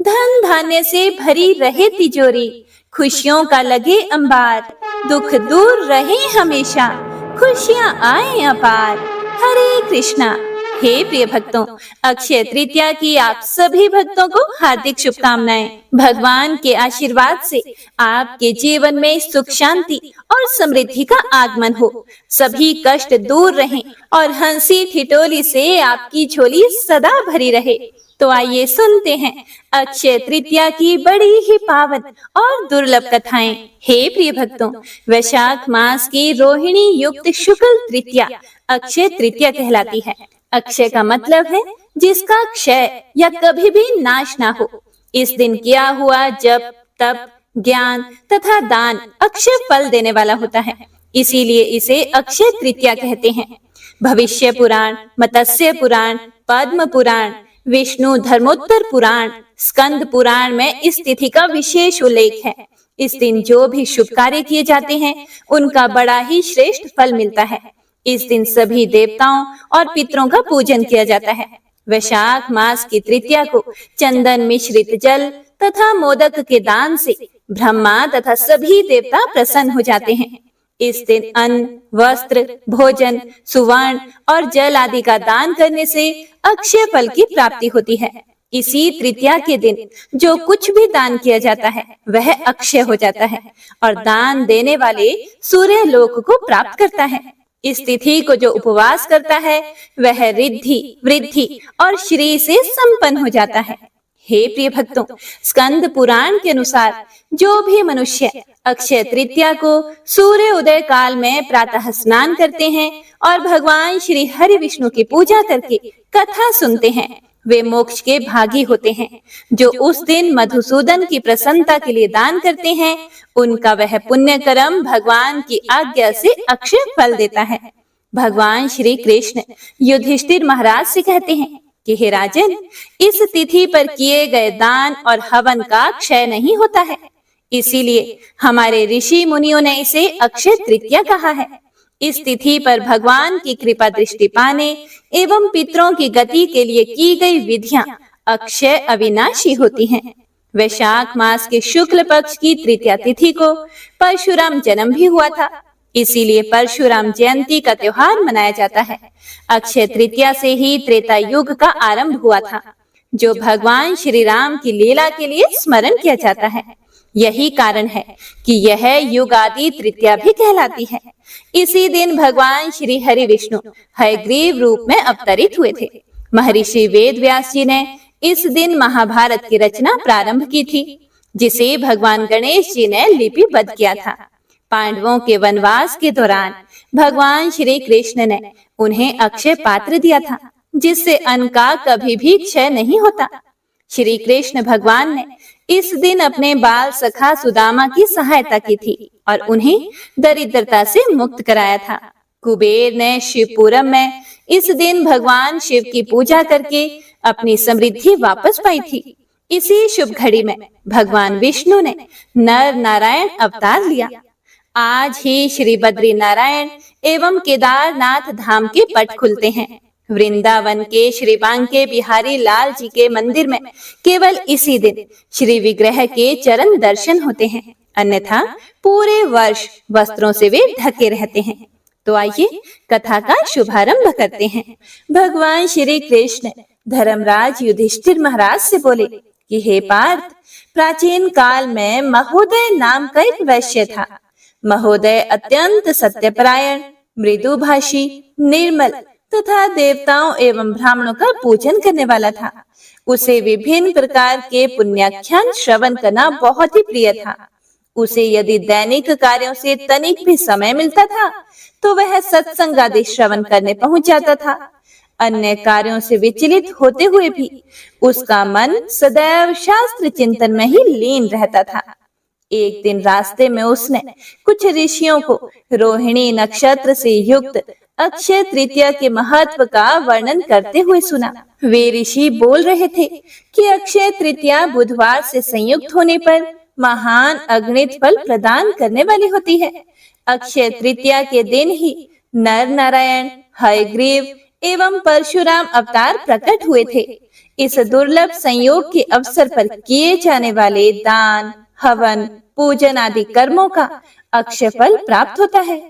धन धान्य से भरी रहे तिजोरी, खुशियों का लगे अंबार, दुख दूर रहे हमेशा, खुशियां आए अपार। हरे कृष्णा। हे प्रिय भक्तों, अक्षय तृतीया की आप सभी भक्तों को हार्दिक शुभकामनाएं। भगवान के आशीर्वाद से आपके जीवन में सुख शांति और समृद्धि का आगमन हो, सभी कष्ट दूर रहें और हंसी ठिठोली से आपकी झोली सदा भरी रहे। तो आइए सुनते हैं अक्षय तृतीया की बड़ी ही पावन और दुर्लभ कथाएं। हे प्रिय भक्तों, वैशाख मास की रोहिणी युक्त शुक्ल तृतीया अक्षय तृतीया कहलाती है। अक्षय का मतलब है जिसका क्षय या कभी भी नाश ना हो। इस दिन किया हुआ जप, तप, ज्ञान तथा दान अक्षय फल देने वाला होता है, इसीलिए इसे अक्षय तृतीया कहते हैं। भविष्य पुराण, मत्स्य पुराण, पद्म पुराण, विष्णु धर्मोत्तर पुराण, स्कंद पुराण में इस तिथि का विशेष उल्लेख है। इस दिन जो भी शुभ कार्य किए जाते हैं उनका बड़ा ही श्रेष्ठ फल मिलता है। इस दिन सभी देवताओं और पितरों का पूजन किया जाता है। वैशाख मास की तृतीया को चंदन मिश्रित जल तथा मोदक के दान से ब्रह्मा तथा सभी देवता प्रसन्न हो जाते हैं। इस दिन अन्न, वस्त्र, भोजन, सुवर्ण और जल आदि का दान करने से अक्षय फल की प्राप्ति होती है। इसी तृतीया के दिन जो कुछ भी दान किया जाता है वह अक्षय हो जाता है और दान देने वाले सूर्य लोक को प्राप्त करता है। इस तिथि को जो उपवास करता है वह रिद्धि, वृद्धि और श्री से संपन्न हो जाता है। हे प्रिय भक्तों, स्कंद पुराण के अनुसार जो भी मनुष्य अक्षय तृतीया को सूर्य उदय काल में प्रातः स्नान करते हैं और भगवान श्री हरि विष्णु की पूजा करके कथा सुनते हैं, वे मोक्ष के भागी होते हैं। जो उस दिन मधुसूदन की प्रसन्नता के लिए दान करते हैं उनका वह पुण्य कर्म भगवान की आज्ञा से अक्षय फल देता है। भगवान श्री कृष्ण युधिष्ठिर महाराज से कहते हैं कि हे राजन, इस तिथि पर किए गए दान और हवन का क्षय नहीं होता है, इसीलिए हमारे ऋषि मुनियों ने इसे अक्षय तृतीया कहा है। इस तिथि पर भगवान की कृपा दृष्टि पाने एवं पितरों की गति के लिए की गई विधियां अक्षय अविनाशी होती हैं। वैशाख मास के शुक्ल पक्ष की तृतीया तिथि को परशुराम जन्म भी हुआ था, इसीलिए परशुराम जयंती का त्योहार मनाया जाता है। अक्षय तृतीया से ही त्रेता युग का आरंभ हुआ था, जो भगवान श्री राम की लीला के लिए स्मरण किया जाता है। यही कारण है कि यह युगादि तृतीया भी कहलाती है। इसी दिन भगवान श्री हरि विष्णु हयग्रीव रूप में अवतरित हुए थे। महर्षि वेद व्यास जी ने इस दिन महाभारत की रचना प्रारंभ की थी, जिसे भगवान गणेश जी ने लिपिबद्ध किया था। पांडवों के वनवास के दौरान भगवान श्री कृष्ण ने उन्हें अक्षय पात्र दिया था, जिससे अन्न का कभी भी क्षय नहीं होता। श्री कृष्ण भगवान ने इस दिन अपने बाल सखा सुदामा की सहायता की थी और उन्हें दरिद्रता से मुक्त कराया था। कुबेर ने शिवपुरम में इस दिन भगवान शिव की पूजा करके अपनी समृद्धि वापस पाई थी। इसी शुभ घड़ी में भगवान विष्णु ने नर नारायण अवतार लिया। आज ही श्री बद्री नारायण एवं केदारनाथ धाम के पट खुलते हैं। वृंदावन के श्री बांके बिहारी लाल जी के मंदिर में केवल इसी दिन श्री विग्रह के चरण दर्शन होते हैं, अन्यथा पूरे वर्ष वस्त्रों से वे ढके रहते हैं। तो आइए कथा का शुभारंभ करते हैं। भगवान श्री कृष्ण धर्मराज युधिष्ठिर महाराज से बोले कि हे पार्थ, प्राचीन काल में महोदय नाम का एक वैश्य था। महोदय अत्यंत सत्यपरायण, मृदुभाषी, निर्मल तथा देवताओं एवं ब्राह्मणों का पूजन करने वाला था। उसे विभिन्न प्रकार के पुण्याख्यान श्रवण करना बहुत ही प्रिय था। उसे यदि दैनिक कार्यों से तनिक भी समय मिलता था तो वह सत्संग आदि श्रवण करने पहुंच जाता था। अन्य कार्यों से विचलित होते हुए भी उसका मन सदैव शास्त्र चिंतन में ही लीन रहता था। एक दिन रास्ते में उसने कुछ ऋषियों को रोहिणी नक्षत्र से युक्त अक्षय तृतीया के महत्व का वर्णन करते हुए सुना। वे ऋषि बोल रहे थे कि अक्षय तृतीया बुधवार से संयुक्त होने पर महान अगणित फल प्रदान करने वाली होती है। अक्षय तृतीया के दिन ही नर नारायण, हयग्रीव एवं परशुराम अवतार प्रकट हुए थे। इस दुर्लभ संयोग के अवसर पर किए जाने वाले दान, हवन, पूजन आदि कर्मों का अक्षय फल प्राप्त होता है।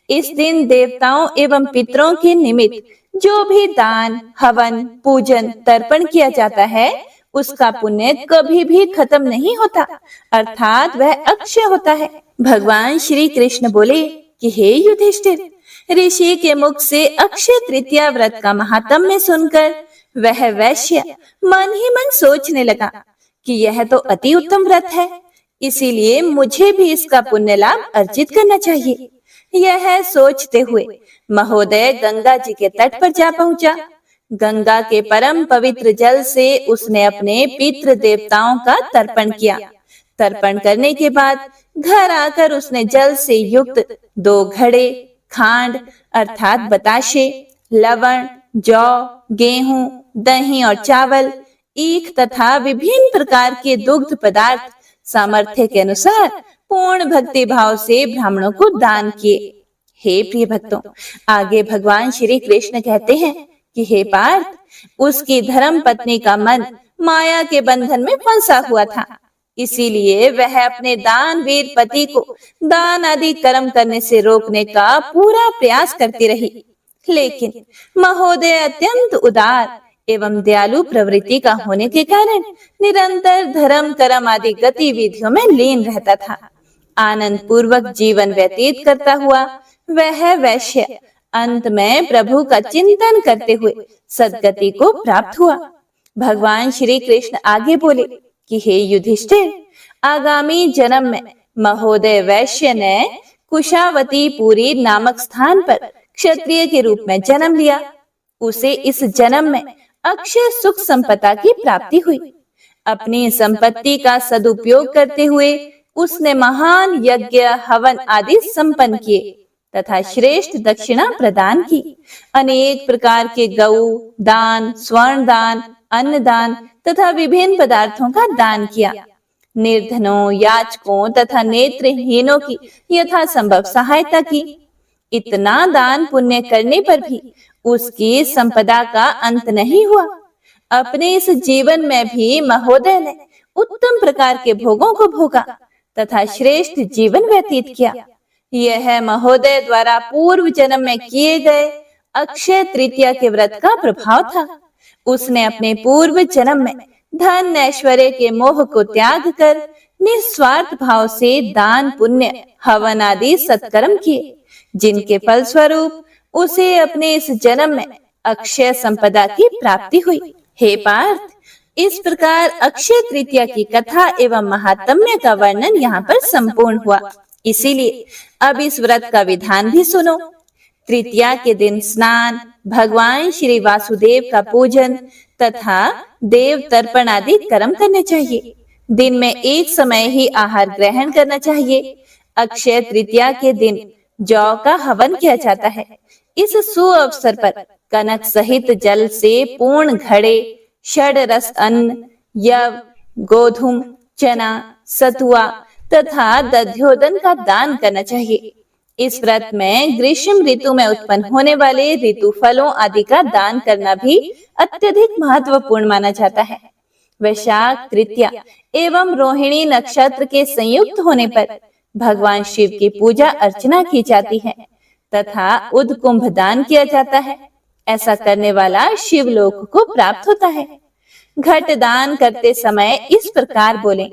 इस दिन देवताओं एवं पितरों के निमित्त जो भी दान, हवन, पूजन, तर्पण किया जाता है, उसका पुण्य कभी भी खत्म नहीं होता, अर्थात वह अक्षय होता है। भगवान श्री कृष्ण बोले कि हे युधिष्ठिर, ऋषि के मुख से अक्षय तृतीया व्रत का महात्म्य सुनकर वह वैश्य मन ही मन सोचने लगा कि यह तो अति उत्तम व्रत है, इसीलिए मुझे भी इसका पुण्य लाभ अर्जित करना चाहिए। यह सोचते हुए महोदय गंगा जी के तट पर जा पहुंचा। गंगा के परम पवित्र जल से उसने अपने पितृ देवताओं का तर्पण किया। तर्पण करने के बाद घर आकर उसने जल से युक्त 2 घड़े खांड अर्थात बताशे, लवण, जौ, गेहूं, दही और चावल, ईख तथा विभिन्न प्रकार के दुग्ध पदार्थ सामर्थ्य के अनुसार पूर्ण भक्ति भाव से ब्राह्मणों को दान किए। हे प्रिय भक्तों, आगे भगवान श्री कृष्ण कहते हैं कि हे पार्थ, उसकी धर्म पत्नी का मन माया के बंधन में फंसा हुआ था, इसीलिए वह अपने दानवीर पति को दान आदि कर्म करने से रोकने का पूरा प्रयास करती रही, लेकिन महोदय अत्यंत उदार एवं दयालु प्रवृत्ति का होने के कारण निरंतर धर्म कर्म आदि गतिविधियों में लीन रहता था। आनंद पूर्वक जीवन व्यतीत करता हुआ वह वैश्य अंत में प्रभु का चिंतन करते हुए सद्गति को प्राप्त हुआ। भगवान श्री कृष्ण आगे बोले कि हे युधिष्ठिर, आगामी जन्म में महोदय वैश्य ने कुशावतीपुरी नामक स्थान पर क्षत्रिय के रूप में जन्म लिया। उसे इस जन्म में अक्षय सुख संपदा की प्राप्ति हुई। अपनी संपत्ति का सदुपयोग करते हुए उसने महान यज्ञ, हवन आदि संपन्न किए तथा श्रेष्ठ दक्षिणा प्रदान की। अनेक प्रकार के गौ दान, स्वर्ण दान, अन्न दान तथा विभिन्न पदार्थों का दान किया। निर्धनों, याचकों तथा नेत्रहीनों की यथासंभव सहायता की। इतना दान पुण्य करने पर भी उसकी संपदा का अंत नहीं हुआ। अपने इस जीवन में भी महोदय ने उत्तम प्रकार के भोगों को भोगा तथा श्रेष्ठ जीवन व्यतीत किया। यह महोदय द्वारा पूर्व जन्म में किए गए अक्षय तृतीया के व्रत का प्रभाव था। उसने अपने पूर्व जन्म में धन ऐश्वर्य के मोह को त्याग कर निस्वार्थ भाव से दान, पुण्य, हवन आदि सत्कर्म किए, जिनके फलस्वरूप उसे अपने इस जन्म में अक्षय संपदा की प्राप्ति हुई। हे पार्थ, इस प्रकार अक्षय तृतीया की कथा एवं महात्म्य का वर्णन यहाँ पर संपूर्ण हुआ। इसीलिए अब इस व्रत का विधान भी सुनो। तृतीया के दिन स्नान, भगवान श्री वासुदेव का पूजन तथा देव तर्पण आदि कर्म करने चाहिए। दिन में एक समय ही आहार ग्रहण करना चाहिए। अक्षय तृतीया के दिन जौ का हवन किया जाता है। इस सुअवसर पर कनक सहित जल से पूर्ण घड़े, षड रस अन्न, यव, गोधूम, चना, सतुआ तथा दध्योदन का दान करना चाहिए। इस व्रत में ग्रीष्म ऋतु में उत्पन्न होने वाले ऋतु फलों आदि का दान करना भी अत्यधिक महत्वपूर्ण माना जाता है। वैशाख तृतीया एवं रोहिणी नक्षत्र के संयुक्त होने पर भगवान शिव की पूजा अर्चना की जाती है तथा उद्कुंभ दान किया जाता है। ऐसा करने वाला शिवलोक को प्राप्त होता है। घट दान करते समय इस प्रकार बोले,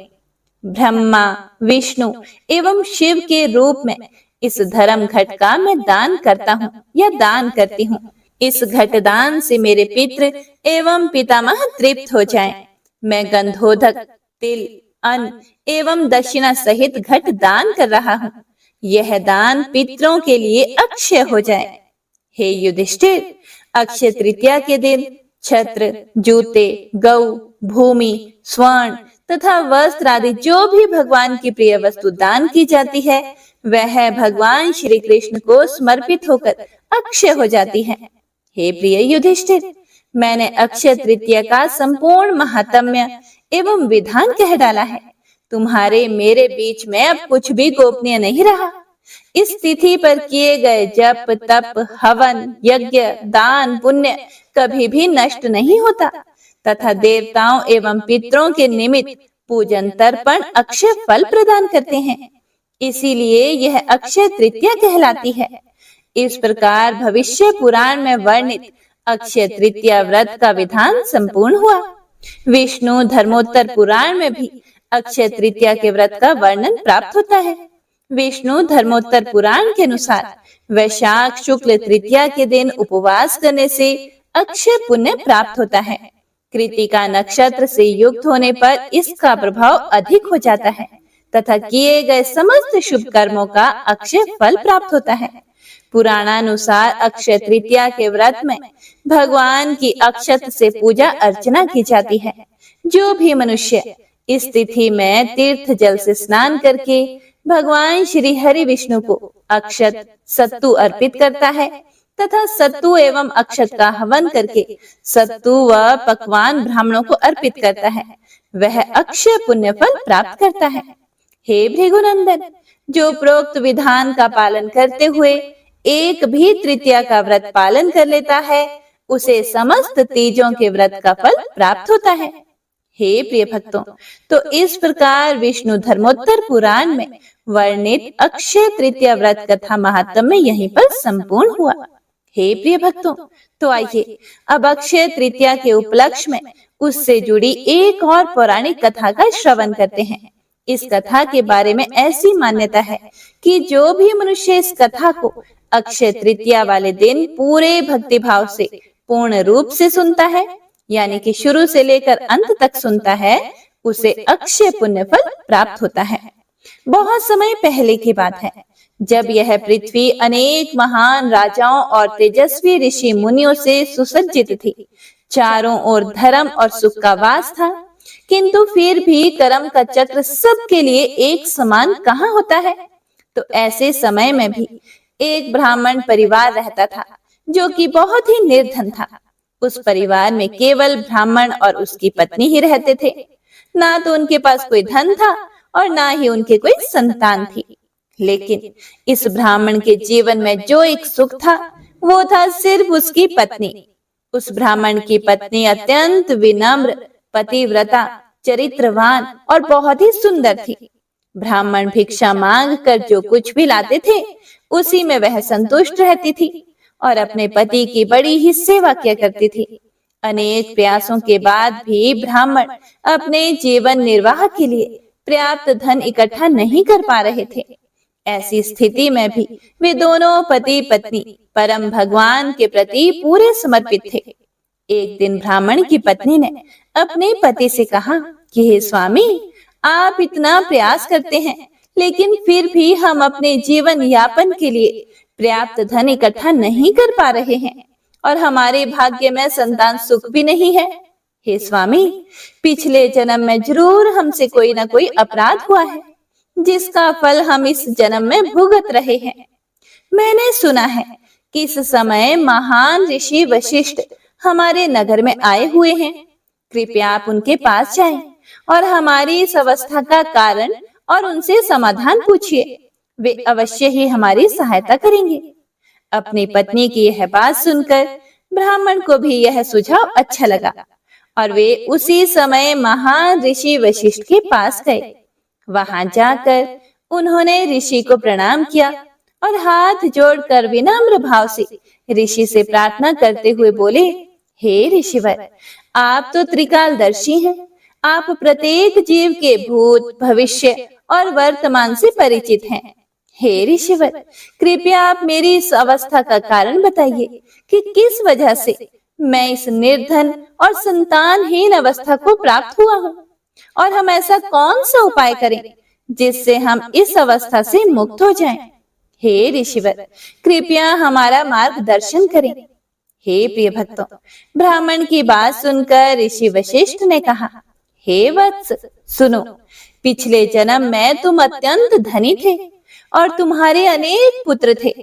ब्रह्मा, विष्णु एवं शिव के रूप में इस धर्म घट का मैं दान करता हूँ या दान करती हूँ। इस घट दान से मेरे पितृ एवं पितामह तृप्त हो जाएं। मैं गंधोदक, तिल, अन्न एवं दक्षिणा सहित घट दान कर रहा हूँ। यह दान पितरों के लिए अक्षय हो जाए। हे युधिष्ठिर, अक्षय तृतीया के दिन छत्र, जूते, गौ, भूमि, स्वर्ण तथा वस्त्र आदि जो भी भगवान की प्रिय वस्तु दान की जाती है, वह भगवान श्री कृष्ण को समर्पित होकर अक्षय हो जाती है। हे प्रिय युधिष्ठिर, मैंने अक्षय तृतीया का संपूर्ण महात्म्य एवं विधान कह डाला है। तुम्हारे मेरे बीच में अब कुछ भी गोपनीय नहीं रहा। इस तिथि पर किए गए जप, तप, हवन, यज्ञ, दान, पुण्य कभी भी नष्ट नहीं होता तथा देवताओं एवं पितरों के निमित्त पूजन तर्पण अक्षय फल प्रदान करते हैं। इसीलिए यह अक्षय तृतीया कहलाती है। इस प्रकार भविष्य पुराण में वर्णित अक्षय तृतीया व्रत का विधान संपूर्ण हुआ। विष्णु धर्मोत्तर पुराण में भी अक्षय तृतीया के व्रत का वर्णन प्राप्त होता है। विष्णु धर्मोत्तर पुराण के अनुसार वैशाख शुक्ल तृतीया के दिन उपवास करने से अक्षय पुण्य प्राप्त होता है। कृतिका नक्षत्र से युक्त होने पर इसका प्रभाव अधिक हो जाता है तथा किए गए समस्त शुभ कर्मों का अक्षय फल प्राप्त होता है। पुराणानुसार अक्षय तृतीया के व्रत में भगवान की अक्षत से पूजा अर्चना की जाती है। जो भी मनुष्य इस तिथि में तीर्थ जल से स्नान करके भगवान श्री हरि विष्णु को अक्षत सत्तू अर्पित करता है तथा सत्तू एवं अक्षत का हवन करके सत्तू व पकवान ब्राह्मणों को अर्पित करता है, वह अक्षय पुण्य फल प्राप्त करता है। हे भृगुनंदन, जो प्रोक्त विधान का पालन करते हुए एक भी तृतीया का व्रत पालन कर लेता है, उसे समस्त तीजों के व्रत का फल प्राप्त होता है। हे प्रिय भक्तों, तो इस प्रकार विष्णु धर्मोत्तर पुराण में वर्णित अक्षय तृतीया व्रत कथा महात्म्य यहीं पर संपूर्ण हुआ। हे प्रिय भक्तों, तो आइए अब अक्षय तृतीया के उपलक्ष्य में उससे जुड़ी एक और पौराणिक कथा का श्रवण करते हैं। इस कथा के बारे में ऐसी मान्यता है कि जो भी मनुष्य इस कथा को अक्षय तृतीया वाले दिन पूरे भक्ति भाव से पूर्ण रूप से सुनता है, यानी कि शुरू से लेकर अंत तक सुनता है, उसे अक्षय पुण्य फल प्राप्त होता है। बहुत समय पहले की बात है, जब यह पृथ्वी अनेक महान राजाओं और तेजस्वी ऋषि मुनियों से सुसज्जित थी। चारों ओर धर्म और सुख का वास था, किंतु फिर भी कर्म का चक्र सबके लिए एक समान कहाँ होता है। तो ऐसे समय में भी एक ब्राह्मण परिवार रहता था जो कि बहुत ही निर्धन था। उस परिवार में केवल ब्राह्मण और उसकी पत्नी ही रहते थे। ना तो उनके पास कोई धन था और ना ही उनके कोई संतान थी। लेकिन इस ब्राह्मण के जीवन में जो एक सुख था, वो था सिर्फ उसकी पत्नी। उस ब्राह्मण की पत्नी अत्यंत विनम्र, पतिव्रता, चरित्रवान और बहुत ही सुंदर थी। ब्राह्मण भिक्षा मांग कर जो कुछ भी लाते थे, उसी में वह संतुष्ट रहती थी और अपने पति की बड़ी ही सेवा किया करती थी। अनेक प्रयासों के बाद भी ब्राह्मण अपने जीवन निर्वाह के लिए पर्याप्त धन इकट्ठा नहीं कर पा रहे थे। ऐसी स्थिति में भी वे दोनों पति पत्नी परम भगवान के प्रति पूरे समर्पित थे। एक दिन ब्राह्मण की पत्नी ने अपने पति से कहा कि हे स्वामी, आप इतना प्रयास करते हैं, लेकिन फिर भी हम अपने जीवन यापन के लिए पर्याप्त धन इकट्ठा नहीं कर पा रहे हैं और हमारे भाग्य में संतान सुख भी नहीं है। हे स्वामी, पिछले जन्म में जरूर हमसे कोई न कोई अपराध हुआ है, जिसका फल हम इस जन्म में भुगत रहे हैं। मैंने सुना है कि इस समय महान ऋषि वशिष्ठ हमारे नगर में आए हुए हैं। कृपया आप उनके पास जाएं और हमारी इस अवस्था का कारण और उनसे समाधान पूछिए। वे अवश्य ही हमारी सहायता करेंगे। अपनी पत्नी की यह बात सुनकर ब्राह्मण को भी यह सुझाव अच्छा लगा और वे उसी समय महान ऋषि वशिष्ठ के पास गए। वहां जाकर उन्होंने ऋषि को प्रणाम किया और हाथ जोड़कर विनम्र भाव से ऋषि से प्रार्थना करते हुए बोले, हे ऋषिवर, आप तो त्रिकालदर्शी हैं। आप प्रत्येक जीव के भूत, भविष्य और वर्तमान से परिचित हैं। हे ऋषिवर, कृपया आप मेरी इस अवस्था का कारण बताइए कि किस वजह से मैं इस निर्धन और संतानहीन अवस्था को प्राप्त हुआ हूँ, और हम ऐसा कौन सा उपाय करें जिससे हम इस अवस्था से मुक्त हो जाएं। हे ऋषिवर, कृपया हमारा मार्गदर्शन करें। हे प्रिय भक्तों, ब्राह्मण की बात सुनकर ऋषि वशिष्ठ ने कहा, हे वत्स, सुनो, पिछले जन्म में तुम अत्यंत धनी थे और तुम्हारे अनेक पुत्र थे,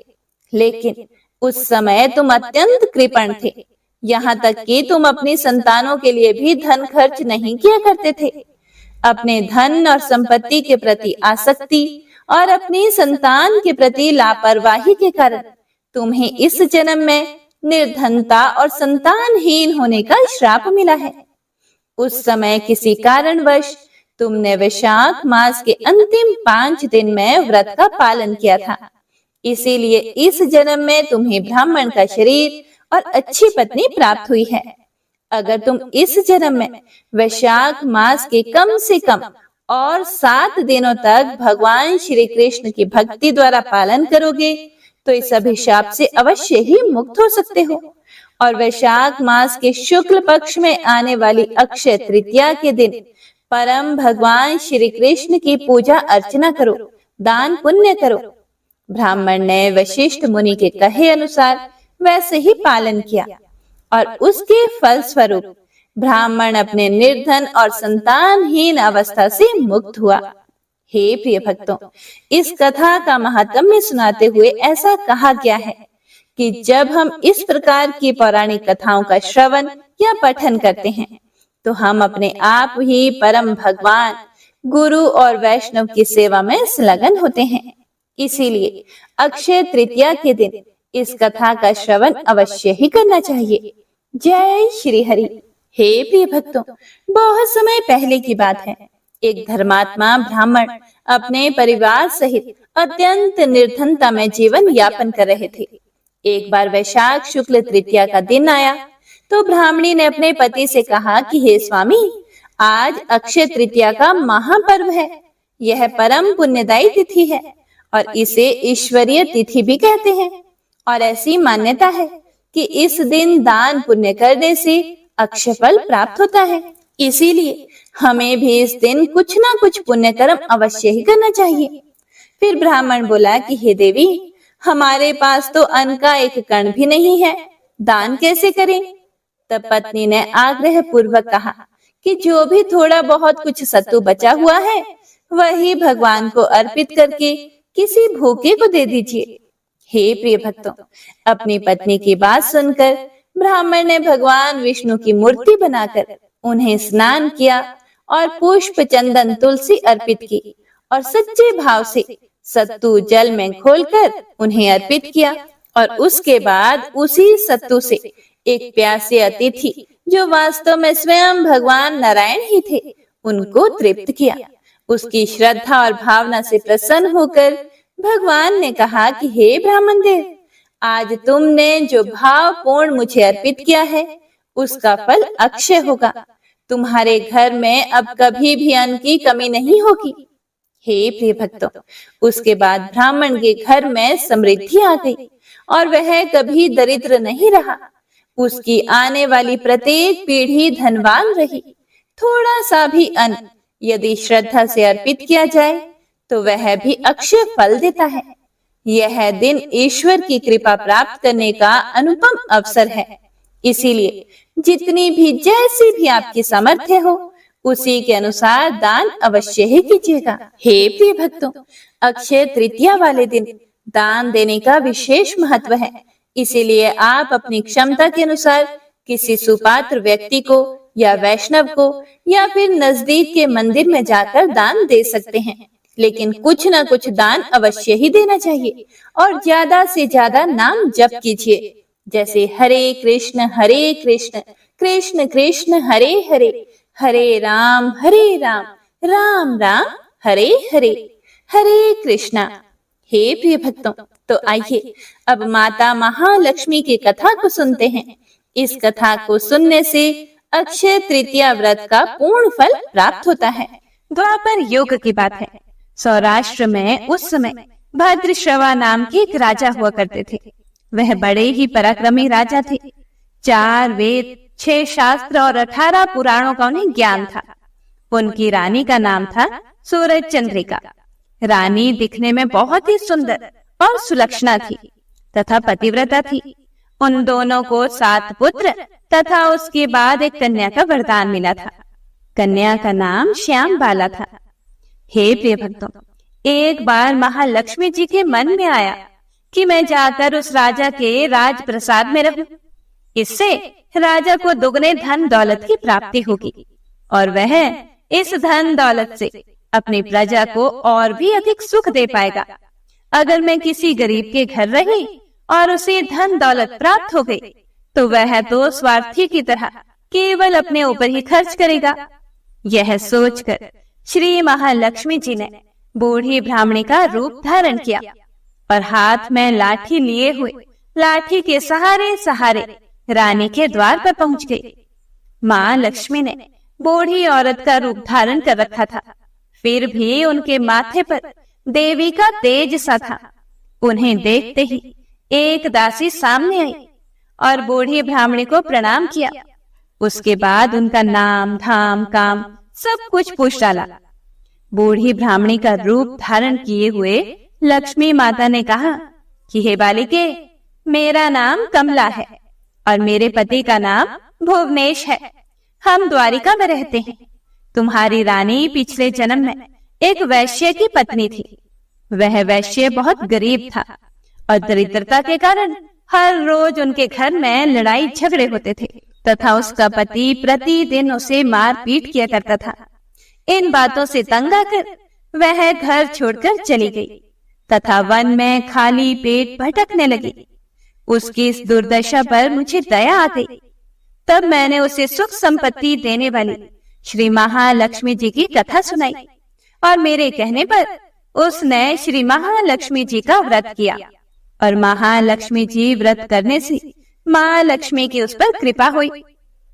लेकिन उस समय तुम अत्यंत कृपण थे। यहाँ तक कि तुम अपनी संतानों के लिए भी धन खर्च नहीं किया करते थे। अपने धन और संपत्ति के प्रति आसक्ति और अपनी संतान के प्रति लापरवाही के कारण तुम्हें इस जन्म में निर्धनता और संतानहीन होने का श्राप मिला है। उस समय किसी कारणवश तुमने वैशाख मास के अंतिम 5 दिन में व्रत का पालन किया था, इसीलिए इस जन्म में तुम्हें ब्राह्मण का शरीर और अच्छी पत्नी प्राप्त हुई है। अगर तुम इस जन्म में वैशाख मास के कम से कम और 7 दिनों तक भगवान श्री कृष्ण की भक्ति द्वारा पालन करोगे तो इस अभिशाप से अवश्य ही मुक्त हो सकते हो। और वैशाख मास के शुक्ल पक्ष में आने वाली अक्षय तृतीया के दिन परम भगवान श्री कृष्ण की पूजा अर्चना करो, दान पुण्य करो। ब्राह्मण ने वशिष्ठ मुनि के कहे अनुसार वैसे ही पालन किया और उसके फल स्वरूप ब्राह्मण अपने निर्धन और संतानहीन अवस्था से मुक्त हुआ। हे प्रिय भक्तों, इस कथा का महात्म्य सुनाते हुए ऐसा कहा गया है कि जब हम इस प्रकार की पौराणिक कथाओं का श्रवण या पठन करते हैं तो हम अपने आप ही परम भगवान, गुरु और वैष्णव की सेवा में संलग्न होते हैं। इसीलिए अक्षय तृतीया के दिन इस कथा का श्रवण अवश्य ही करना चाहिए। जय श्री हरि। हे प्रिय भक्तों, बहुत समय पहले की बात है। एक धर्मात्मा ब्राह्मण अपने परिवार सहित अत्यंत निर्धनता में जीवन यापन कर रहे थे। एक बार वैशाख शुक्ल तृतीया का दिन आया तो ब्राह्मणी ने अपने पति से कहा कि हे स्वामी, आज अक्षय तृतीया का महापर्व है। यह परम पुण्यदायी तिथि है और इसे ईश्वरीय तिथि भी कहते हैं और ऐसी मान्यता है कि इस दिन दान पुण्य करने से अक्षय फल प्राप्त होता है। इसीलिए हमें भी इस दिन कुछ ना कुछ पुण्य कर्म अवश्य ही करना चाहिए। फिर ब्राह्मण बोला कि हे देवी, हमारे पास तो अन्न का एक कण भी नहीं है, दान कैसे करें? तब पत्नी ने आग्रह पूर्वक कहा कि जो भी थोड़ा बहुत कुछ सत्तू बचा हुआ है वही भगवान को अर्पित करके किसी भूखे को दे दीजिए। हे प्रिय भक्तों, अपनी पत्नी की बात सुनकर ब्राह्मण ने भगवान विष्णु की मूर्ति बनाकर उन्हें स्नान किया और पुष्प चंदन तुलसी अर्पित की और सच्चे भाव से सत्तू जल में घोलकर उन्हें अर्पित किया और उसके बाद उसी सत्तू से एक प्यासे अतिथि जो वास्तव में स्वयं भगवान नारायण ही थे उनको तृप्त किया। उसकी श्रद्धा और भावना से प्रसन्न होकर भगवान ने कहा कि हे ब्राह्मण देव, आज तुमने जो भाव पूर्ण मुझे अर्पित किया है उसका फल अक्षय होगा। तुम्हारे घर में अब कभी भी अन्न की कमी नहीं होगी। हे प्रिय भक्तों, उसके बाद ब्राह्मण के घर में समृद्धि आ गई और वह कभी दरिद्र नहीं रहा। उसकी आने वाली प्रत्येक पीढ़ी धनवान रही। थोड़ा सा भी अन्न यदि श्रद्धा से अर्पित किया जाए तो वह भी अक्षय फल देता है। यह दिन ईश्वर की कृपा प्राप्त करने का अनुपम अवसर है। इसीलिए जितनी भी जैसी भी आपकी सामर्थ्य हो उसी के अनुसार दान अवश्य ही कीजिएगा। हे प्रिय भक्तों, अक्षय तृतीया वाले दिन दान देने का विशेष महत्व है। इसीलिए आप अपनी क्षमता के अनुसार किसी सुपात्र व्यक्ति को या वैष्णव को या फिर नजदीक के मंदिर में जाकर दान दे सकते हैं, लेकिन कुछ न कुछ दान अवश्य ही देना चाहिए और ज्यादा से ज्यादा नाम जप कीजिए, जैसे हरे कृष्ण कृष्ण कृष्ण हरे हरे, हरे राम राम राम हरे हरे, हरे कृष्णा। हे प्रिय भक्तों, तो आइए अब माता महालक्ष्मी की कथा को सुनते हैं। इस कथा को सुनने से अक्षय तृतीया व्रत का पूर्ण फल प्राप्त होता है। द्वापर युग की बात है। सौराष्ट्र में उस समय भद्रश्रवा नाम के एक राजा हुआ करते थे। वह बड़े ही पराक्रमी राजा थे। 4 वेद, 6 शास्त्र और 18 पुराणों का उन्हें ज्ञान था। उनकी रानी का नाम था सूरज चंद्रिका। रानी दिखने में बहुत ही सुंदर और सुलक्षणा थी तथा पतिव्रता थी। उन दोनों को 7 पुत्र तथा उसके बाद एक कन्या का वरदान मिला था। कन्या का नाम श्याम बाला था। हे प्रिय भक्तों, एक बार महालक्ष्मी जी के मन में आया कि मैं जाकर उस राजा के राजप्रसाद में रहूं। इससे राजा को दुगने धन दौलत की प्राप्ति होगी और वह इस धन दौलत से अपनी प्रजा को और भी अधिक सुख दे पाएगा। अगर मैं किसी गरीब के घर रही और उसे धन दौलत प्राप्त हो गई तो वह तो स्वार्थी की तरह केवल अपने ऊपर ही खर्च करेगा। यह सोचकर श्री महालक्ष्मी जी ने बूढ़ी ब्राह्मणी का रूप धारण किया और हाथ में लाठी लिए हुए लाठी के सहारे सहारे रानी के द्वार पर पहुंच गई। माँ लक्ष्मी ने बूढ़ी औरत का रूप धारण कर रखा था, फिर भी उनके माथे पर देवी का तेज सा था। उन्हें देखते ही एक दासी सामने आई और बूढ़ी ब्राह्मणी को प्रणाम किया। उसके बाद उनका नाम, धाम, काम सब कुछ पूछ डाला। बूढ़ी ब्राह्मणी का रूप धारण किए हुए लक्ष्मी माता ने कहा कि हे बालिके, मेरा नाम कमला है और मेरे पति का नाम भुवनेश है। हम द्वारिका में रहते हैं। तुम्हारी रानी पिछले जन्म में एक वैश्य की पत्नी थी। वह वैश्य बहुत गरीब था और दरिद्रता के कारण हर रोज उनके घर में लड़ाई झगड़े होते थे तथा उसका पति प्रतिदिन उसे मार पीट किया करता था। इन बातों से तंग आकर वह घर छोड़कर चली गई तथा वन में खाली पेट भटकने लगी। उसकी इस दुर्दशा पर मुझे दया आ गई। तब मैंने उसे सुख संपत्ति देने वाली श्री महालक्ष्मी जी की कथा सुनाई और मेरे कहने पर उसने श्री महालक्ष्मी जी का व्रत किया और महालक्ष्मी जी व्रत करने से माँ लक्ष्मी की उस पर कृपा हुई,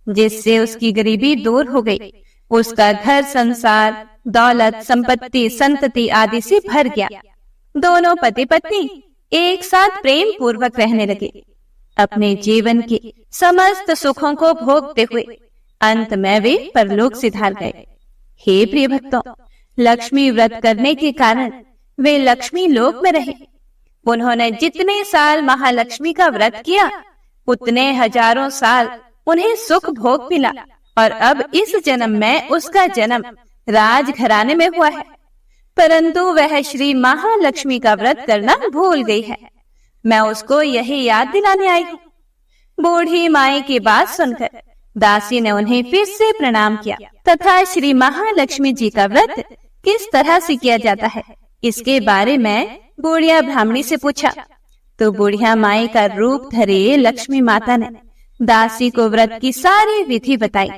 जिससे उसकी गरीबी दूर हो गई। उसका घर संसार, दौलत, संपत्ति, संतति आदि से भर गया। दोनों पति पत्नी एक साथ प्रेम पूर्वक रहने लगे। अपने जीवन के समस्त सुखों को भोगते हुए अंत में वे परलोक सिधार गए। हे प्रिय भक्तों, लक्ष्मी व्रत करने के कारण वे लक्ष्मी लोक में रहे। उन्होंने जितने साल महालक्ष्मी का व्रत किया उतने हजारों साल उन्हें सुख भोग मिला और अब इस जन्म में उसका जन्म राजघराने में हुआ है, परंतु वह श्री महालक्ष्मी का व्रत करना भूल गई है। मैं उसको यही याद दिलाने आई हूँ। बूढ़ी माई की बात सुनकर दासी ने उन्हें फिर से प्रणाम किया तथा श्री महालक्ष्मी जी का व्रत किस तरह से किया जाता है इसके बारे में बुढ़िया ब्राह्मणी से पूछा। तो बुढ़िया माई का रूप धरे लक्ष्मी माता ने दासी को व्रत की सारी विधि बताई।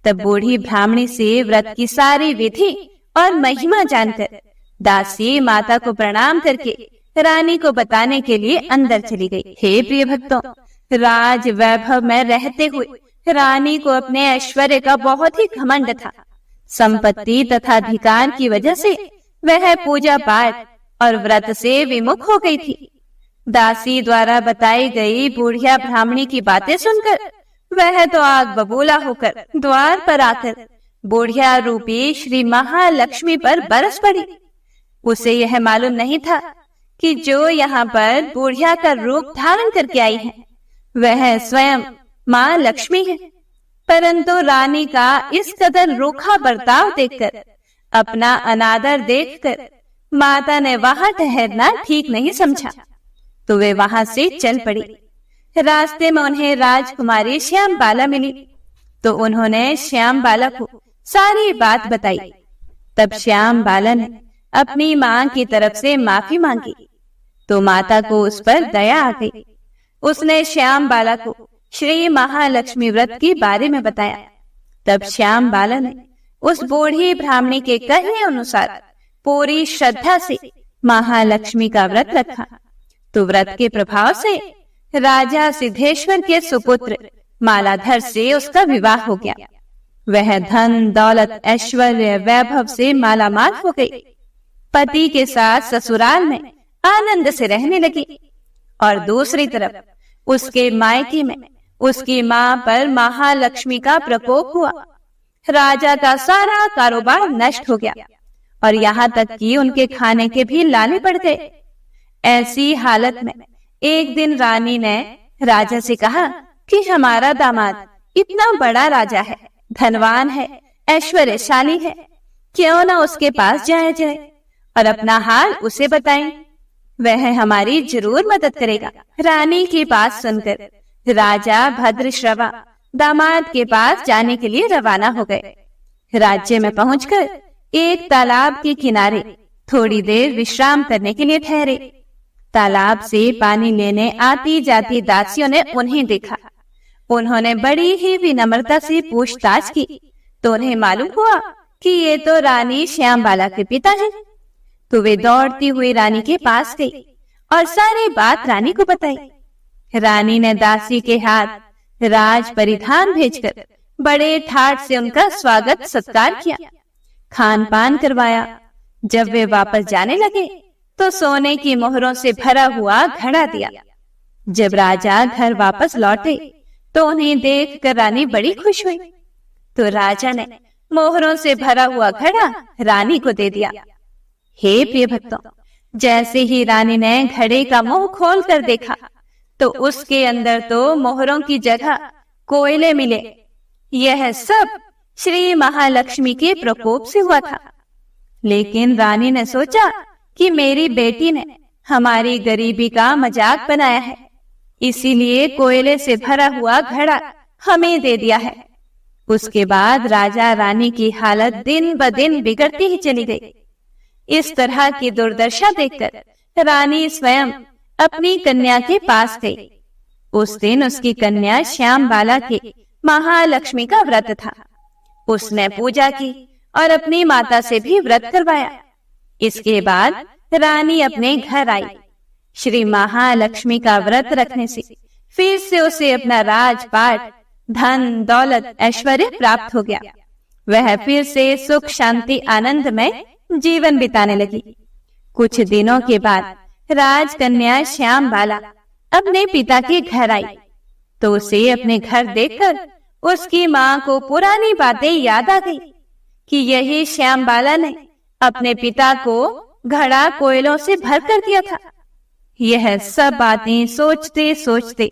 तब बूढ़ी ब्राह्मणी से व्रत की सारी विधि और महिमा जानकर दासी माता को प्रणाम करके रानी को बताने के लिए अंदर चली गई। हे प्रिय भक्तों, राज वैभव में रहते हुए रानी को अपने ऐश्वर्य का बहुत ही घमंड था। संपत्ति तथा अधिकार की वजह से वह पूजा पाठ और व्रत से विमुख हो गई थी। दासी द्वारा बताई गई बुढ़िया ब्राह्मणी की बातें सुनकर वह तो आग बबूला होकर द्वार पर आकर बुढ़िया रूपी श्री महालक्ष्मी पर बरस पड़ी। उसे यह मालूम नहीं था कि जो यहाँ पर बुढ़िया का रूप धारण करके आई है वह स्वयं माँ लक्ष्मी है। परंतु रानी का इस कदर रूखा बर्ताव देखकर, अपना अनादर देखकर माता ने वहां ठहरना ठीक नहीं समझा, तो वे वहां से चल पड़ी। रास्ते में उन्हें राजकुमारी श्याम बाला मिली, तो उन्होंने श्याम बाला को सारी बात बताई। तब श्याम बाला ने अपनी माँ की तरफ से माफी मांगी, तो माता को उस पर दया आ गई। उसने श्याम बाला को श्री महालक्ष्मी व्रत के बारे में बताया। तब श्याम बाला ने उस बूढ़ी ब्राह्मणी के कहे अनुसार पूरी श्रद्धा से महालक्ष्मी का व्रत रखा, तो व्रत के प्रभाव से राजा सिद्धेश्वर के सुपुत्र मालाधर से उसका विवाह हो गया। वह धन दौलत ऐश्वर्य वैभव से मालामाल हो गई। पति के साथ ससुराल में आनंद से रहने लगी और दूसरी तरफ उसके मायके में उसकी माँ पर महालक्ष्मी का प्रकोप हुआ। राजा का सारा कारोबार नष्ट हो गया और यहाँ तक कि उनके खाने के भी लाले पड़ गए। ऐसी हालत में एक दिन रानी ने राजा से कहा कि हमारा दामाद इतना बड़ा राजा है, धनवान है, ऐश्वर्यशाली है, क्यों ना उसके पास जाया जाए और अपना हाल उसे बताएं, वह हमारी जरूर मदद करेगा। रानी की बात सुनकर राजा भद्रश्रवा दामाद के पास जाने के लिए रवाना हो गए। राज्य में पहुंचकर एक तालाब के किनारे थोड़ी देर विश्राम करने के लिए ठहरे। तालाब से पानी लेने आती जाती दासियों ने उन्हें देखा उन्होंने बड़ी ही विनम्रता से पूछताछ की तो उन्हें मालूम हुआ कि ये तो रानी श्यामबाला के पिता हैं। तो वे दौड़ती हुई रानी के पास गई और सारी बात रानी को बताई। रानी ने दासी के हाथ राज परिधान भेजकर बड़े ठाट से उनका स्वागत सत्कार किया, खान पान करवाया। जब वे वापस जाने लगे तो सोने की मोहरों से भरा हुआ घड़ा दिया। जब राजा घर वापस लौटे तो उन्हें देखकर रानी बड़ी खुश हुई। तो राजा ने मोहरों से भरा हुआ घड़ा रानी को दे दिया। हे प्रिय भक्तों, जैसे ही रानी ने घड़े का मुंह खोल कर देखा तो उसके अंदर तो मोहरों की जगह कोयले मिले। यह सब श्री महालक्ष्मी के प्रकोप से हुआ था। लेकिन रानी ने सोचा कि मेरी बेटी ने हमारी गरीबी का मजाक बनाया है, इसीलिए कोयले से भरा हुआ घड़ा हमें दे दिया है। उसके बाद राजा रानी की हालत दिन ब दिन बिगड़ती ही चली गई। इस तरह की दुर्दशा देखकर रानी स्वयं अपनी कन्या के पास गई। उस दिन उसकी कन्या श्यामबाला के महालक्ष्मी का व्रत था। उसने पूजा की और अपनी माता से भी व्रत करवाया। इसके बाद रानी अपने घर आई। श्री महालक्ष्मी का व्रत रखने से फिर से उसे अपना राजपाट, धन, दौलत, ऐश्वर्य प्राप्त हो गया। वह फिर से सुख, शांति, आनंद में जीवन बिताने लगी। कुछ दिनों के बाद राजकन्या श्यामबाला अपने पिता के घर आई तो उसे अपने घर देखकर उसकी माँ को पुरानी बातें याद आ गई कि यही श्यामबाला ने अपने पिता को घड़ा कोयलों से भर कर दिया था। यह सब बातें सोचते सोचते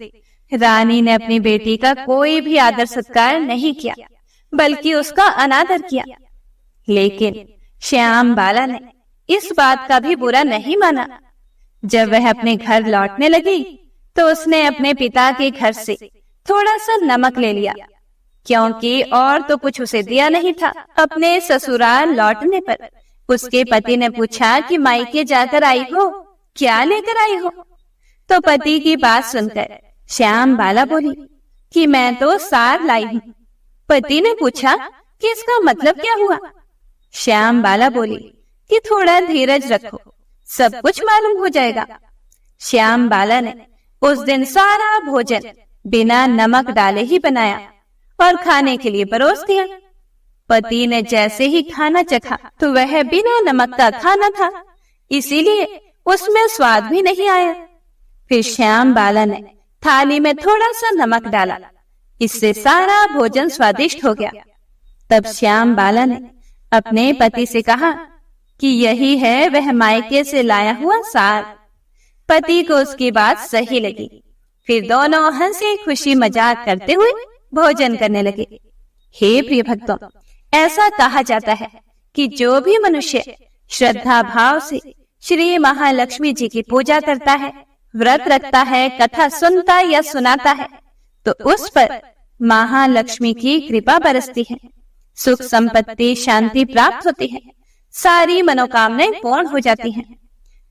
रानी ने अपनी बेटी का कोई भी आदर सत्कार नहीं किया, बल्कि उसका अनादर किया। लेकिन श्यामबाला ने इस बात का भी बुरा नहीं माना। जब वह अपने घर लौटने लगी तो उसने अपने पिता के घर से थोड़ा सा नमक ले लिया, क्योंकि और तो कुछ उसे दिया नहीं था। अपने ससुराल लौटने पर उसके पति ने पूछा कि मायके जाकर आई हो, क्या लेकर आई हो? तो पति की बात सुनकर श्यामबाला बोली कि मैं तो सार लाई हूँ। पति ने पूछा कि इसका मतलब क्या हुआ? श्यामबाला बोली कि थोड़ा धीरज रखो, सब कुछ मालूम हो जाएगा। श्यामबाला ने उस दिन सारा भोजन बिना नमक डाले ही बनाया और खाने के लिए परोस दिया। पति ने जैसे ही खाना चखा तो वह बिना नमक का खाना था, इसीलिए उसमें स्वाद भी नहीं आया। फिर श्यामबाला ने थाली में थोड़ा सा नमक डाला, इससे सारा भोजन स्वादिष्ट हो गया। तब श्यामबाला ने अपने पति से कहा कि यही है वह मायके से लाया हुआ सार। पति को उसकी बात सही लगी। फिर दोनों हंसी खुशी मजाक करते हुए भोजन करने लगे। हे प्रिय भक्तों, ऐसा कहा जाता है कि जो भी मनुष्य श्रद्धा भाव से श्री महालक्ष्मी जी की पूजा करता है, व्रत रखता है, कथा सुनता या सुनाता है, तो उस पर महालक्ष्मी की कृपा बरसती है, सुख, संपत्ति, शांति प्राप्त होती है, सारी मनोकामनाएं पूर्ण हो जाती हैं।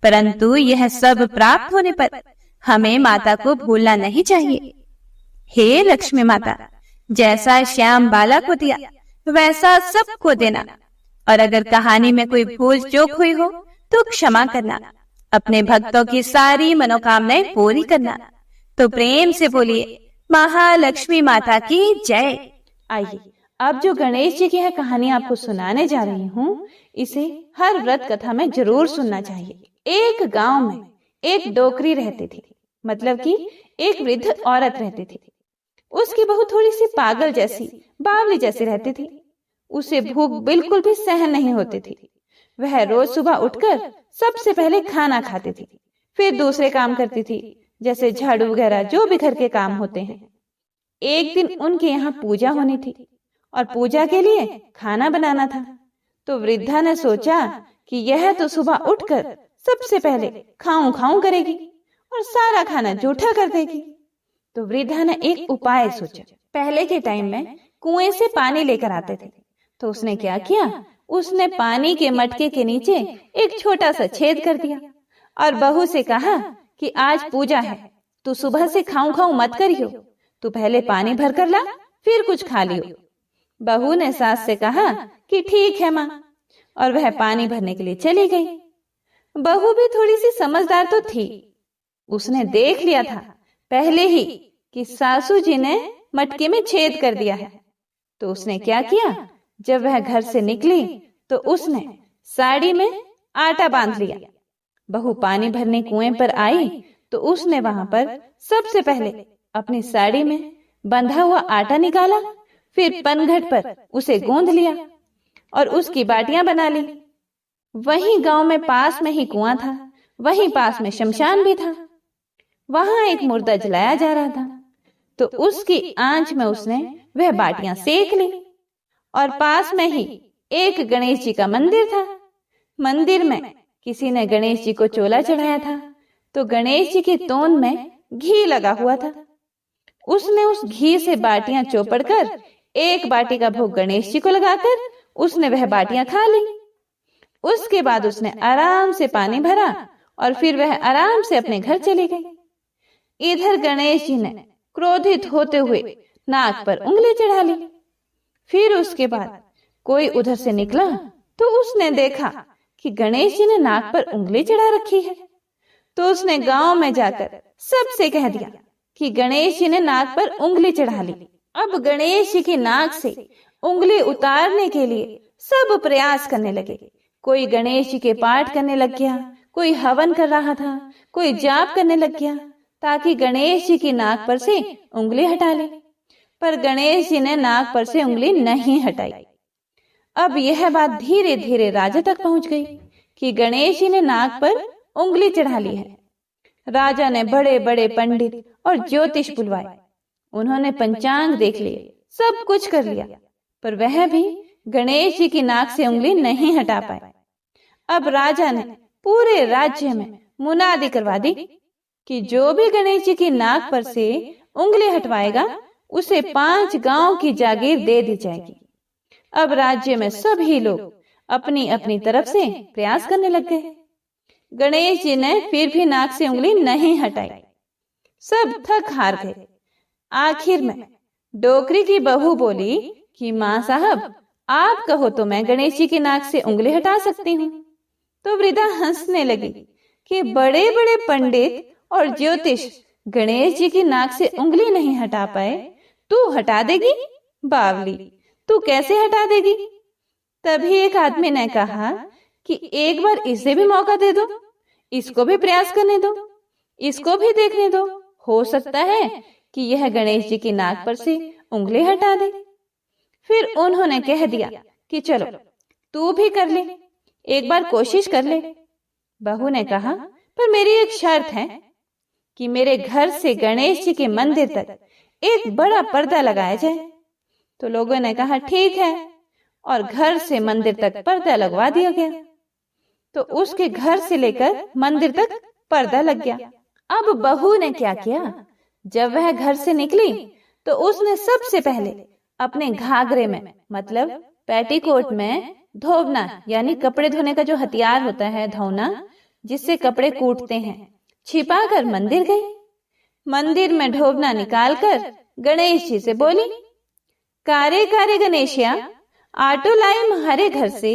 परंतु यह सब प्राप्त होने पर हमें माता को भूलना नहीं चाहिए। हे लक्ष्मी माता, जैसा श्यामबाला को दिया वैसा सबको देना, और अगर कहानी में कोई भूल चूक हुई हो तो क्षमा करना। अपने भक्तों की सारी मनोकामनाएं पूरी करना। तो प्रेम से बोलिए महालक्ष्मी माता की जय। आइए अब जो गणेश जी की है कहानी आपको सुनाने जा रही हूँ, इसे हर व्रत कथा में जरूर सुनना चाहिए। एक गांव में एक डोकरी रहती थी, मतलब कि एक वृद्ध औरत रहती थी। उसकी बहू थोड़ी सी पागल जैसी, बावली जैसी रहती थी। उसे भूख बिल्कुल भी सहन नहीं होती थी। वह रोज सुबह उठकर सबसे पहले खाना खाती थी, फिर दूसरे काम करती थी, जैसे झाड़ू वगैरह जो भी घर के काम होते हैं। एक दिन उनके यहाँ पूजा होनी थी और पूजा के लिए खाना बनाना था। तो वृद्धा ने सोचा कि यह तो सुबह उठकर सबसे पहले खाऊं खाऊं करेगी और सारा खाना जूठा कर देगी। तो वृद्धा ने एक उपाय सोचा। पहले के टाइम में कुएं से पानी लेकर आते थे, तो उसने क्या किया, उसने पानी के मटके के नीचे एक छोटा सा छेद कर दिया और बहू से कहा कि आज पूजा है, तू सुबह से खाऊं खाऊं मत करियो, तू पहले पानी भर कर ला, फिर कुछ खा लियो। बहू ने सास से कहा कि ठीक है माँ, और वह पानी भरने के लिए चली गई। बहू भी थोड़ी सी समझदार तो थी, उसने देख लिया था पहले ही कि सासू जी ने मटके में छेद कर दिया है। तो उसने क्या किया, जब वह घर से निकली तो उसने साड़ी में आटा बांध लिया। बहू पानी भरने कुएं पर आई तो उसने वहां पर सबसे पहले अपनी साड़ी में बंधा हुआ आटा निकाला, फिर पनघट पर उसे गूंद लिया और उसकी बाटियां बना ली। वहीं गांव में पास में ही कुआं था, वहीं पास में शमशान भी था। वहां एक मुर्दा जलाया जा रहा था, तो उसकी आंच में उसने वह बाटियां सेक ली। और पास में ही एक गणेश जी का मंदिर था। मंदिर में किसी ने गणेश जी को चोला चढ़ाया था, तो गणेश जी की तोंद में घी लगा हुआ था। उसने उस घी से बाटियां चौपड़ कर एक बाटी का भोग गणेश जी को लगाकर उसने वह बाटियां खा ली। उसके बाद उसने आराम से पानी भरा और फिर वह आराम से अपने घर चली गई। इधर गणेश जी ने क्रोधित होते हुए नाक पर उंगली चढ़ा ली। फिर उसके बाद कोई उधर से निकला तो उसने देखा कि गणेश जी ने नाक पर उंगली चढ़ा रखी है। तो उसने गांव में जाकर सबसे कह दिया कि गणेश जी ने नाक पर उंगली चढ़ा ली। अब गणेश जी की नाक से उंगली उतारने के लिए सब प्रयास करने लगे। कोई गणेश जी के पाठ करने लग गया, कोई हवन कर रहा था, कोई जाप करने लग गया ताकि गणेश जी की नाक पर से उंगली हटा ले। पर गणेश जी ने नाक पर से उंगली नहीं हटाई। अब यह बात धीरे धीरे राजा तक पहुंच गई कि गणेश जी ने नाक पर उंगली चढ़ा ली है। राजा ने बड़े बड़े पंडित और ज्योतिष बुलवाए। उन्होंने पंचांग देख लिए, सब कुछ कर लिया, पर वह भी गणेश जी की नाक से उंगली नहीं हटा पाए। अब राजा ने पूरे राज्य में मुनादी करवा दी कि जो भी गणेश जी की नाक पर से उंगली हटवाएगा उसे 5 गांव की जागीर दे दी जाएगी। अब राज्य में सभी लोग अपनी अपनी तरफ से प्रयास करने लग गए। गणेश जी ने फिर भी नाक से उंगली नहीं हटाई। सब थक हार गए। आखिर में डोकरी की बहू बोली कि माँ साहब, आप कहो तो मैं गणेश जी की नाक से उंगली हटा सकती हूँ। तो वृद्धा हंसने लगी कि बड़े बड़े पंडित और ज्योतिष गणेश जी की नाक से उंगली नहीं हटा पाए, तू हटा देगी? बावली, तू कैसे हटा देगी? तभी एक आदमी ने कहा कि एक बार इसे भी मौका दे दो, इसको भी प्रयास करने दो, इसको भी देखने दो, हो सकता है कि यह गणेश जी की नाक पर से उंगली हटा दे। फिर उन्होंने कह दिया कि चलो तू भी कर ले, एक बार कोशिश कर ले। बहू ने कहा, पर मेरी एक शर्त है कि मेरे घर से गणेश जी के मंदिर तक एक बड़ा पर्दा लगाया जाए। तो लोगों ने कहा ठीक है, और घर से मंदिर तक पर्दा लगवा दिया गया। तो उसके घर से लेकर मंदिर तक पर्दा लग गया। अब बहू ने क्या किया, जब वह घर से निकली तो उसने सबसे पहले अपने घाघरे में, मतलब पेटीकोट में धोवना, यानी कपड़े धोने का जो हथियार होता है, धोना, जिससे कपड़े कूटते हैं, छिपा कर मंदिर गई। मंदिर में ढोबना निकालकर गणेश जी से बोली, कारे कारे गणेशिया, आटो लाई म्हारे घर से,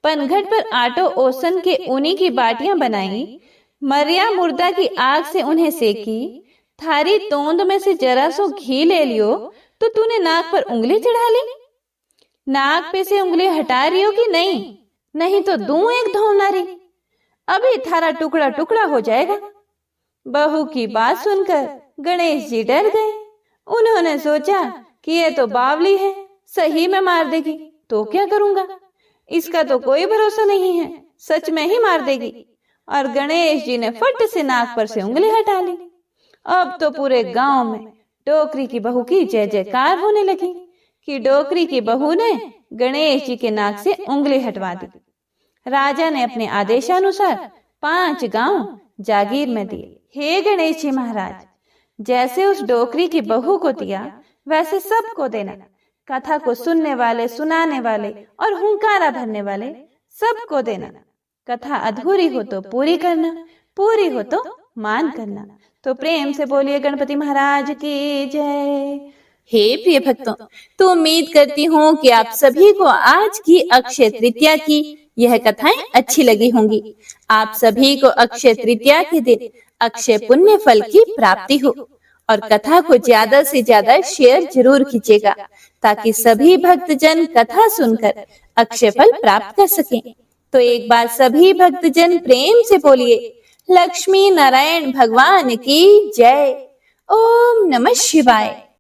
पनघट पर आटो ओसन के ऊनी की बाटियां बनाई, मरिया मुर्दा की आग से उन्हें सेकी, थारी तोंद में से जरा सो घी ले लियो तो तूने नाक पर उंगली चढ़ा ली। नाक पे से उंगली हटा रही हो कि नहीं? नहीं तो दूं एक धौनारी, अभी थारा टुकड़ा टुकड़ा हो जाएगा। बहू की बात सुनकर गणेश जी डर गए। उन्होंने सोचा कि ये तो बावली है, सही में मार देगी, तो क्या करूंगा, इसका तो कोई भरोसा नहीं है, सच में ही मार देगी। और गणेश जी ने फट से नाक पर से उंगली हटा ली। अब तो पूरे गांव में डोकरी की बहू की जय जयकार होने लगी कि डोकरी की बहू ने गणेश जी के नाक से उंगली हटवा दी। राजा ने अपने आदेशानुसार 5 गांव जागीर में दिए। हे गणेश जी महाराज, जैसे उस डोकरी की बहू को दिया वैसे सबको देना। कथा को सुनने वाले, सुनाने वाले और हुंकारा भरने वाले सबको देना। कथा अधूरी हो तो पूरी करना, पूरी हो तो मान करना। तो प्रेम से बोलिए गणपति महाराज की जय। हे प्रिय भक्तों, तो उम्मीद करती हूँ कि आप सभी को आज की अक्षय तृतीया की यह कथाएं अच्छी लगी होंगी। आप सभी को अक्षय तृतीया के दिन अक्षय पुण्य फल की प्राप्ति हो और कथा को ज्यादा से ज्यादा शेयर जरूर कीजिएगा ताकि सभी भक्तजन कथा सुनकर अक्षय फल प्राप्त कर सकें। तो एक बार सभी भक्तजन प्रेम से बोलिए लक्ष्मी नारायण भगवान की जय। ओम नमः शिवाय।